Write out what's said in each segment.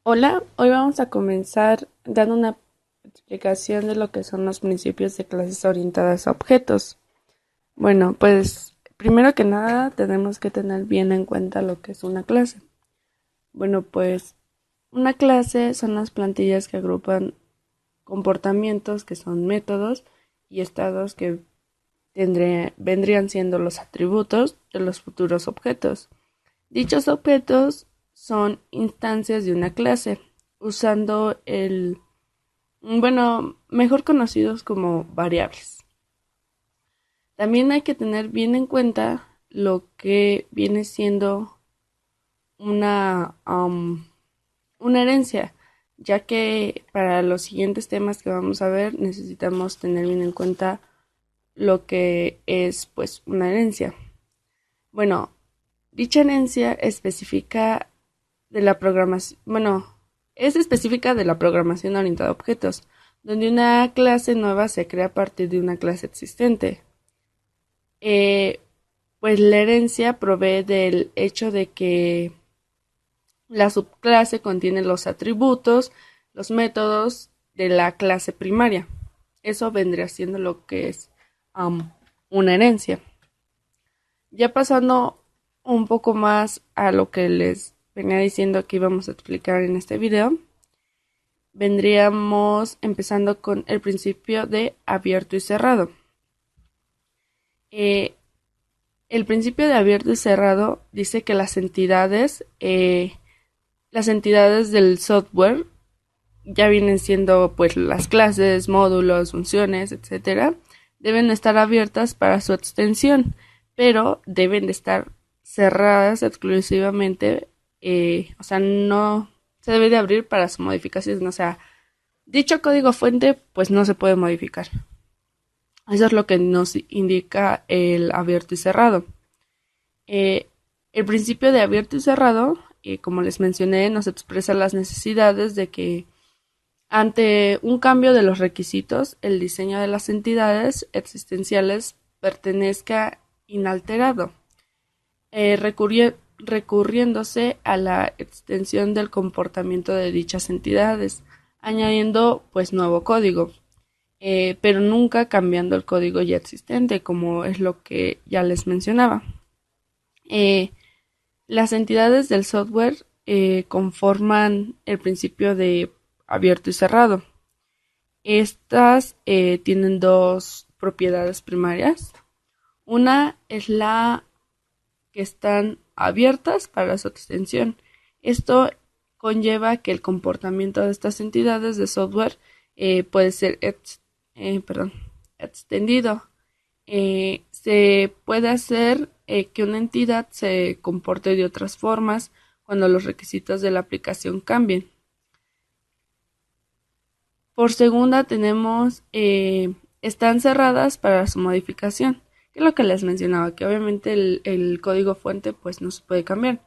Hola, hoy vamos a comenzar dando una explicación de lo que son los principios de clases orientadas a objetos. Bueno, pues primero que nada tenemos que tener bien en cuenta lo que es una clase. Bueno, pues una clase son las plantillas que agrupan comportamientos que son métodos y estados que vendrían siendo los atributos de los futuros objetos. Dichos objetos son instancias de una clase, usando mejor conocidos como variables. También hay que tener bien en cuenta lo que viene siendo una herencia, ya que para los siguientes temas que vamos a ver necesitamos tener bien en cuenta lo que es pues una herencia. Bueno, dicha herencia especifica de la programación, es específica de la programación orientada a objetos, donde una clase nueva se crea a partir de una clase existente. Eh, pues la herencia provee del hecho de que la subclase contiene los atributos, los métodos de la clase primaria. Eso vendría siendo lo que es una herencia. Ya pasando un poco más a lo que les venía diciendo que íbamos a explicar en este video, vendríamos empezando con el principio de abierto y cerrado. Eh, el principio de abierto y cerrado dice que las entidades del software ya vienen siendo pues las clases, módulos, funciones, etcétera, deben estar abiertas para su extensión, pero deben de estar cerradas exclusivamente, o sea, no se debe de abrir para su modificación, o sea, dicho código fuente pues no se puede modificar. Eso es lo que nos indica el abierto y cerrado. Eh, el principio de abierto y cerrado, como les mencioné, nos expresa las necesidades de que ante un cambio de los requisitos, el diseño de las entidades existenciales pertenezca inalterado, recurriéndose a la extensión del comportamiento de dichas entidades, añadiendo pues nuevo código, pero nunca cambiando el código ya existente, como es lo que ya les mencionaba. Eh, las entidades del software conforman el principio de abierto y cerrado. Estas tienen dos propiedades primarias. Una es la que están abiertas para su extensión. Esto conlleva que el comportamiento de estas entidades de software puede ser extendido. Se puede hacer que una entidad se comporte de otras formas cuando los requisitos de la aplicación cambien. Por segunda tenemos están cerradas para su modificación, que es lo que les mencionaba, que obviamente el código fuente pues no se puede cambiar.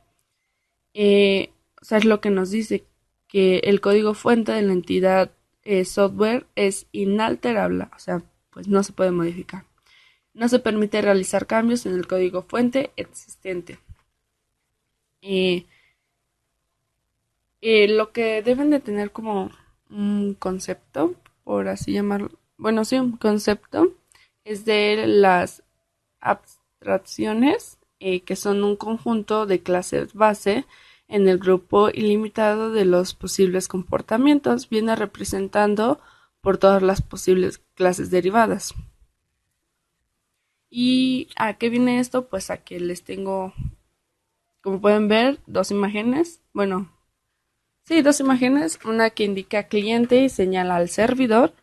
O sea, es lo que nos dice que el código fuente de la entidad software es inalterable, o sea, pues no se puede modificar. No se permite realizar cambios en el código fuente existente. Eh, lo que deben de tener como un concepto, por así llamarlo, bueno, sí, un concepto, es de las abstracciones, que son un conjunto de clases base en el grupo ilimitado de los posibles comportamientos, viene representando por todas las posibles clases derivadas. ¿Y a qué viene esto? Pues a que les tengo, como pueden ver, dos imágenes. Bueno, sí, dos imágenes. Una que indica cliente y señala al servidor.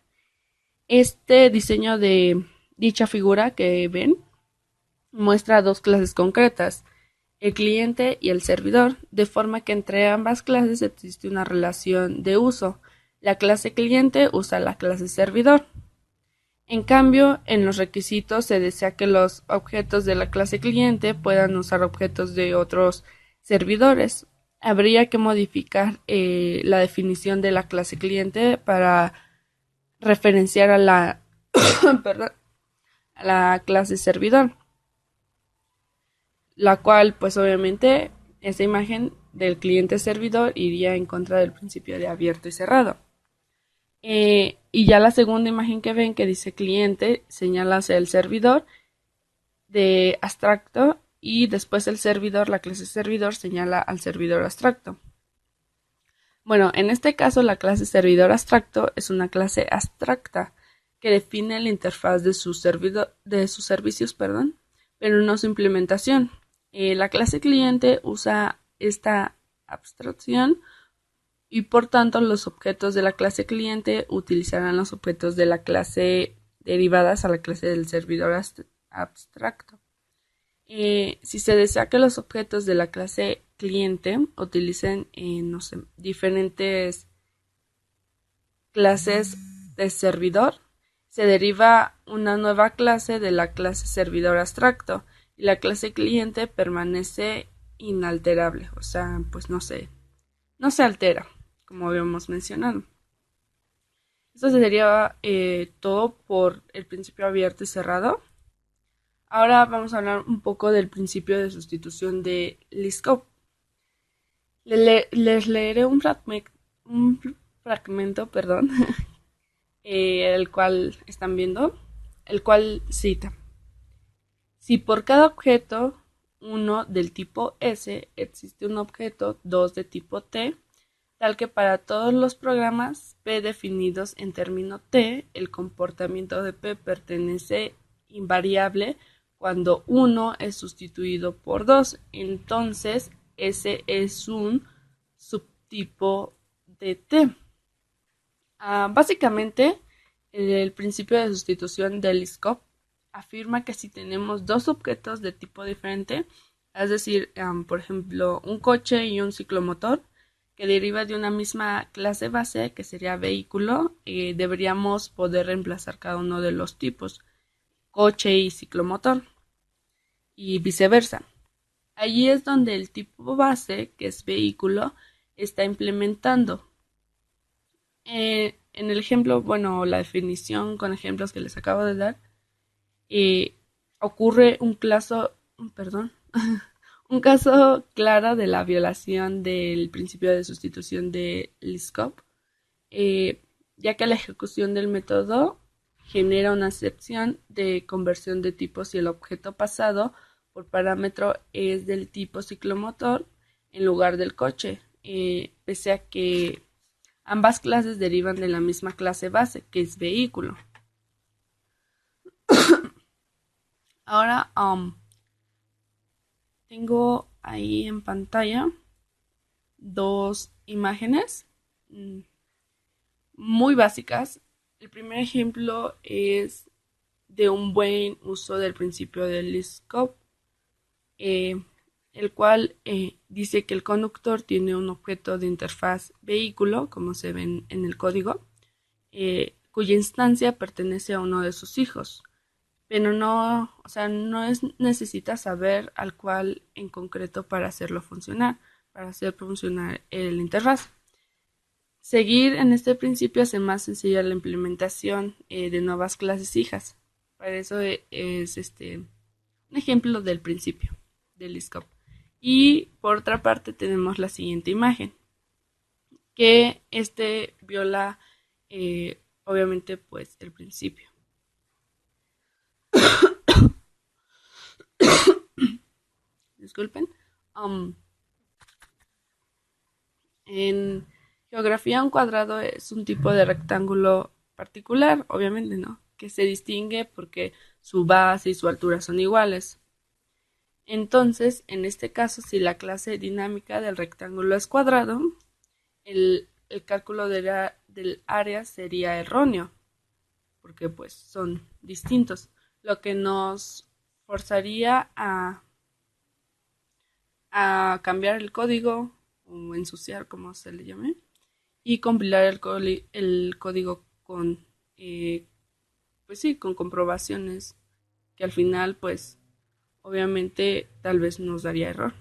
Este diseño de dicha figura que ven muestra dos clases concretas, el cliente y el servidor, de forma que entre ambas clases existe una relación de uso. La clase cliente usa la clase servidor. En cambio, en los requisitos se desea que los objetos de la clase cliente puedan usar objetos de otros servidores. Habría que modificar la definición de la clase cliente para referenciar a la, perdón, a la clase servidor, la cual, pues obviamente, esta imagen del cliente servidor iría en contra del principio de abierto y cerrado. Y ya la segunda imagen que ven que dice cliente señala hacia el servidor de abstracto y después el servidor, la clase servidor, señala al servidor abstracto. Bueno, en este caso la clase servidor abstracto es una clase abstracta que define la interfaz de sus servicios, pero no su implementación. La clase cliente usa esta abstracción y por tanto los objetos de la clase cliente utilizarán los objetos de la clase derivadas a la clase del servidor abstracto. Si se desea que los objetos de la clase cliente utilicen, diferentes clases de servidor, se deriva una nueva clase de la clase servidor abstracto y la clase cliente permanece inalterable, o sea, pues no se altera, como habíamos mencionado. Esto sería todo por el principio abierto y cerrado. Ahora vamos a hablar un poco del principio de sustitución de Liskov. Les leeré un fragmento, el cual están viendo, el cual cita: si por cada objeto 1 del tipo S existe un objeto 2 de tipo T, tal que para todos los programas P definidos en término T, el comportamiento de P pertenece invariable cuando 1 es sustituido por 2, entonces S es un subtipo de T. Básicamente, el principio de sustitución de Liskov afirma que si tenemos dos objetos de tipo diferente, es decir, por ejemplo, un coche y un ciclomotor, que deriva de una misma clase base, que sería vehículo, deberíamos poder reemplazar cada uno de los tipos, coche y ciclomotor, y viceversa. Allí es donde el tipo base, que es vehículo, está implementando. En el ejemplo, la definición con ejemplos que les acabo de dar, ocurre un caso claro de la violación del principio de sustitución de Liskov, ya que la ejecución del método genera una excepción de conversión de tipo si el objeto pasado por parámetro es del tipo ciclomotor en lugar del coche, pese a que ambas clases derivan de la misma clase base, que es vehículo. Ahora tengo ahí en pantalla dos imágenes muy básicas. El primer ejemplo es de un buen uso del principio de Liskov, el cual dice que el conductor tiene un objeto de interfaz vehículo, como se ven en el código, cuya instancia pertenece a uno de sus hijos, pero no necesita saber al cual en concreto para hacerlo funcionar, para hacer funcionar el interfaz. Seguir en este principio hace más sencilla la implementación de nuevas clases hijas. Para eso es un ejemplo del principio de Liskov. Y por otra parte tenemos la siguiente imagen, que viola obviamente pues el principio. Disculpen. En geografía, un cuadrado es un tipo de rectángulo particular, obviamente, ¿no? Que se distingue porque su base y su altura son iguales. Entonces, en este caso, si la clase dinámica del rectángulo es cuadrado, el cálculo del área sería erróneo, porque pues son distintos, lo que nos forzaría a cambiar el código o ensuciar, como se le llame, y compilar el código con con comprobaciones que al final pues obviamente tal vez nos daría error.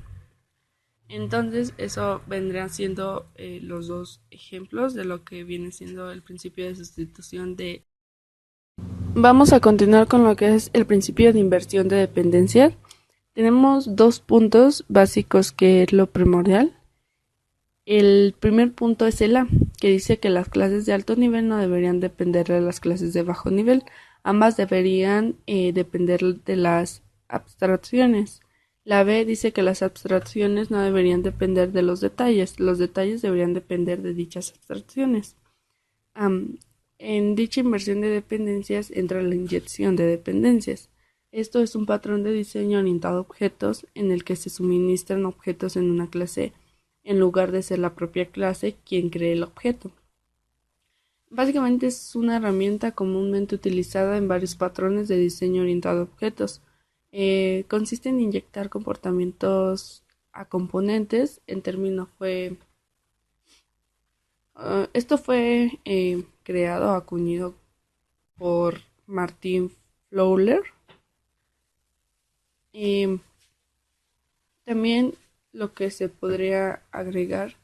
Entonces eso vendrían siendo los dos ejemplos de lo que viene siendo el principio de sustitución de... Vamos a continuar con lo que es el principio de inversión de dependencia. Tenemos dos puntos básicos que es lo primordial, El primer punto es el A, que dice que las clases de alto nivel no deberían depender de las clases de bajo nivel. Ambas deberían depender de las abstracciones. La B dice que las abstracciones no deberían depender de los detalles deberían depender de dichas abstracciones. Am, en dicha inversión de dependencias entra la inyección de dependencias. Esto es un patrón de diseño orientado a objetos en el que se suministran objetos en una clase en lugar de ser la propia clase quien cree el objeto. Básicamente es una herramienta comúnmente utilizada en varios patrones de diseño orientado a objetos. Consiste en inyectar comportamientos a componentes. Esto fue creado, acuñado por Martin Fowler. Y también lo que se podría agregar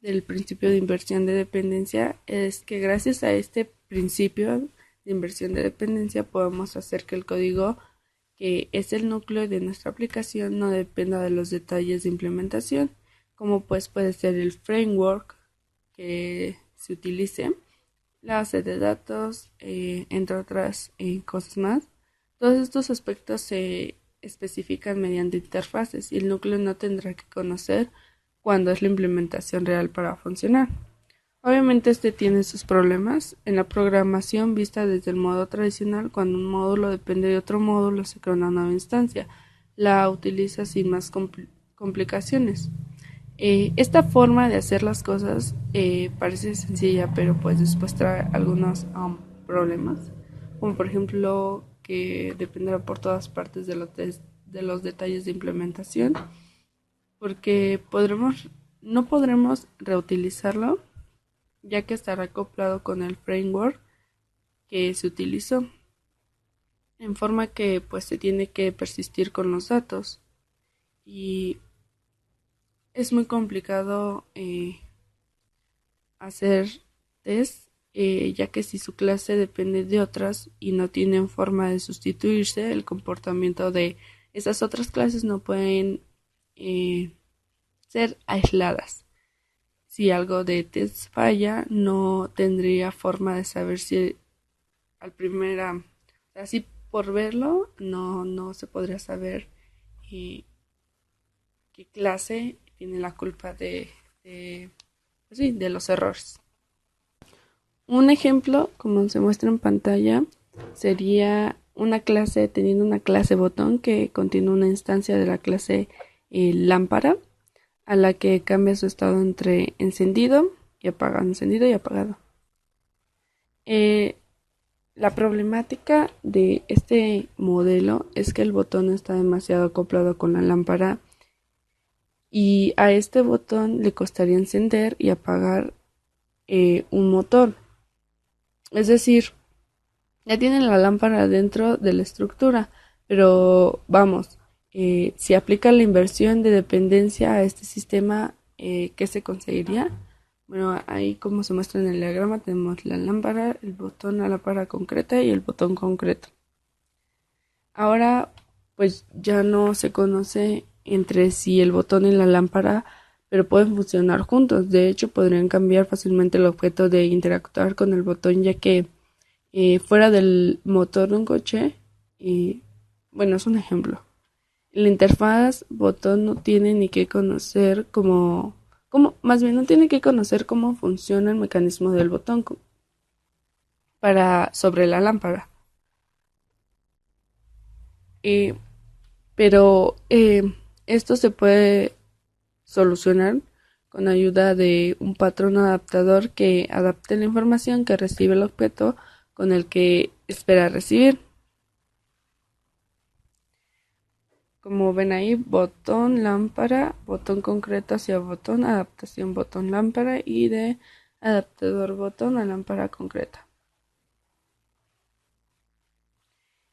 del principio de inversión de dependencia es que gracias a este principio de inversión de dependencia podemos hacer que el código, que es el núcleo de nuestra aplicación, no dependa de los detalles de implementación, como pues puede ser el framework que se utilice, la base de datos, entre otras cosas más. Todos estos aspectos se especifican mediante interfaces y el núcleo no tendrá que conocer cuándo es la implementación real para funcionar. Obviamente este tiene sus problemas. En la programación vista desde el modo tradicional, cuando un módulo depende de otro módulo, se crea una nueva instancia. La utiliza sin más complicaciones. Esta forma de hacer las cosas parece sencilla, pero pues después trae algunos problemas, como por ejemplo que dependerá por todas partes de los detalles de implementación, porque no podremos reutilizarlo, ya que estará acoplado con el framework que se utilizó, en forma que pues se tiene que persistir con los datos y es muy complicado hacer test, ya que si su clase depende de otras y no tienen forma de sustituirse, el comportamiento de esas otras clases no pueden ser aisladas. Si algo de test falla, no tendría forma de saber si al primera, así por verlo, no se podría saber eh, qué clase tiene la culpa pues sí, de los errores. Un ejemplo, como se muestra en pantalla, sería una clase teniendo una clase botón que contiene una instancia de la clase lámpara a la que cambia su estado entre encendido y apagado. Eh, la problemática de este modelo es que el botón está demasiado acoplado con la lámpara y a este botón le costaría encender y apagar un motor. Es decir, ya tienen la lámpara dentro de la estructura, pero vamos, si aplica la inversión de dependencia a este sistema, ¿qué se conseguiría? Bueno, ahí como se muestra en el diagrama tenemos la lámpara, el botón, la lámpara concreta y el botón concreto. Ahora pues ya no se conoce entre sí el botón y la lámpara, pero pueden funcionar juntos. De hecho, podrían cambiar fácilmente el objeto de interactuar con el botón, ya que fuera del motor de un coche, bueno, es un ejemplo. La interfaz botón no tiene ni que conocer más bien no tiene que conocer cómo funciona el mecanismo del botón sobre la lámpara. Eh, pero esto se puede solucionar con ayuda de un patrón adaptador que adapte la información que recibe el objeto con el que espera recibir. Como ven ahí, botón, lámpara, botón concreto hacia botón, adaptación botón, lámpara y de adaptador botón a lámpara concreta.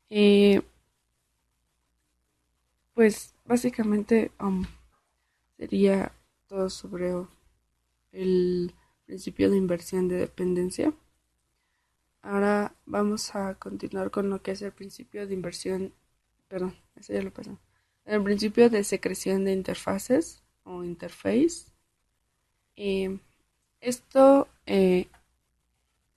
Eh, pues básicamente sería todo sobre el principio de inversión de dependencia. Ahora vamos a continuar con lo que es el principio de inversión, perdón, eso ya lo pasó. El principio de secreción de interfaces o interface. Eh, esto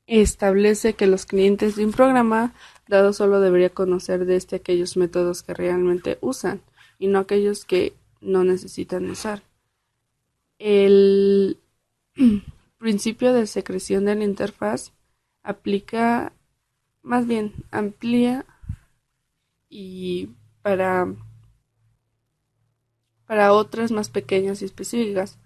establece que los clientes de un programa dado solo debería conocer aquellos métodos que realmente usan y no aquellos que no necesitan usar. El principio de secreción de la interfaz aplica, más bien amplía y para, para otras más pequeñas y específicas,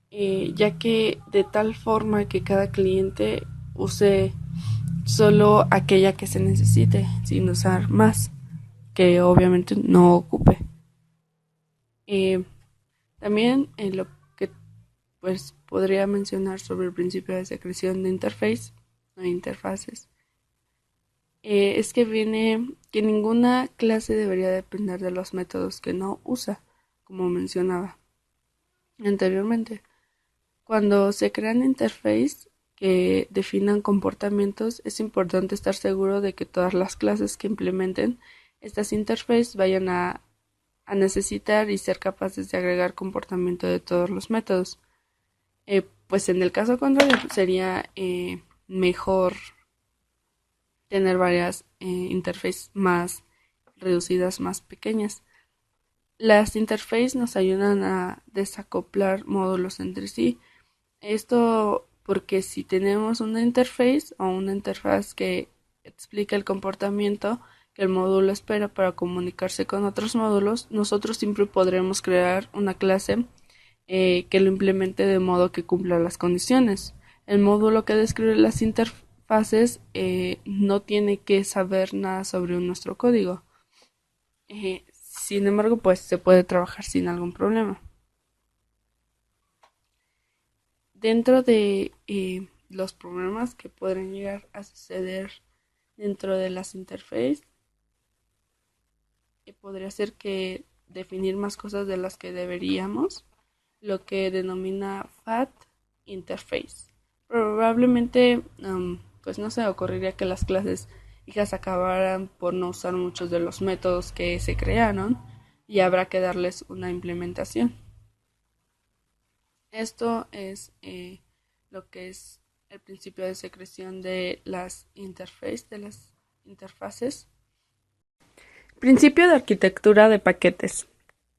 ya que de tal forma que cada cliente use solo aquella que se necesite, sin usar más, que obviamente no ocupe. Eh, También lo que pues podría mencionar sobre el principio de secreción de interface o interfaces es que viene que ninguna clase debería depender de los métodos que no usa, como mencionaba anteriormente. Cuando se crean interfaces que definan comportamientos, es importante estar seguro de que todas las clases que implementen estas interfaces vayan a necesitar y ser capaces de agregar comportamiento de todos los métodos. Pues en el caso contrario sería mejor tener varias interfaces más reducidas, más pequeñas. Las interfaces nos ayudan a desacoplar módulos entre sí. Esto porque si tenemos una interface o una interfaz que explica el comportamiento que el módulo espera para comunicarse con otros módulos, nosotros siempre podremos crear una clase que lo implemente de modo que cumpla las condiciones. El módulo que describe las interfaces no tiene que saber nada sobre nuestro código. Sin embargo, pues se puede trabajar sin algún problema. Dentro de los problemas que podrían llegar a suceder dentro de las interfaces, podría ser que definir más cosas de las que deberíamos, lo que denomina Fat Interface. Probablemente, pues no se ocurriría que las clases hijas acabaran por no usar muchos de los métodos que se crearon y habrá que darles una implementación. Esto es lo que es el principio de secreción de las interfaces. Principio de arquitectura de paquetes.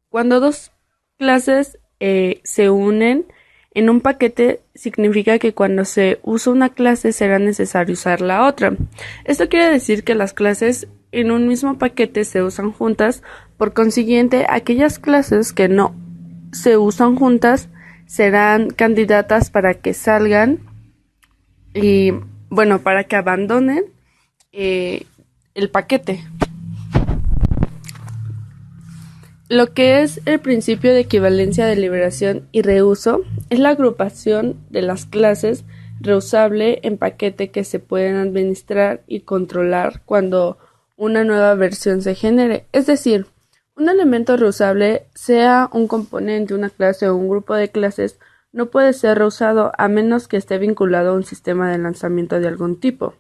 Cuando dos clases se unen en un paquete, significa que cuando se usa una clase será necesario usar la otra. Esto quiere decir que las clases en un mismo paquete se usan juntas, por consiguiente, aquellas clases que no se usan juntas serán candidatas para que salgan y, bueno, para que abandonen el paquete. Lo que es el principio de equivalencia de liberación y reuso es la agrupación de las clases reusable en paquete que se pueden administrar y controlar cuando una nueva versión se genere. Es decir, un elemento reusable, sea un componente, una clase o un grupo de clases, no puede ser reusado a menos que esté vinculado a un sistema de lanzamiento de algún tipo.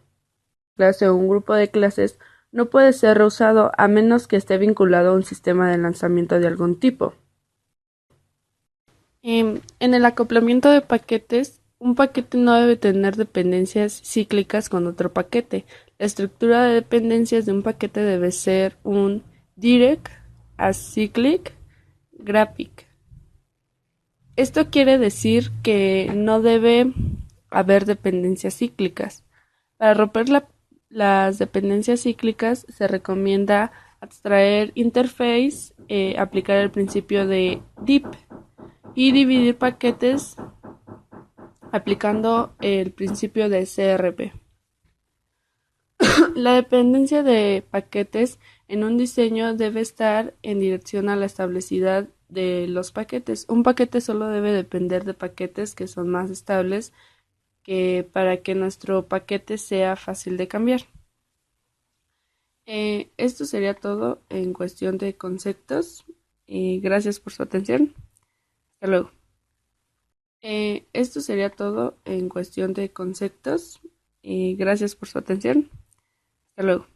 Clase o un grupo de clases no puede ser reusado a menos que esté vinculado a un sistema de lanzamiento de algún tipo. En el acoplamiento de paquetes, un paquete no debe tener dependencias cíclicas con otro paquete. La estructura de dependencias de un paquete debe ser un direct acyclic graphic. Esto quiere decir que no debe haber dependencias cíclicas. Para romper las dependencias cíclicas se recomienda abstraer interface, aplicar el principio de DIP y dividir paquetes aplicando el principio de CRP. La dependencia de paquetes en un diseño debe estar en dirección a la estabilidad de los paquetes. Un paquete solo debe depender de paquetes que son más estables para que nuestro paquete sea fácil de cambiar. Esto sería todo en cuestión de conceptos. Gracias por su atención. Hasta luego. Esto sería todo en cuestión de conceptos. Gracias por su atención. Hasta luego.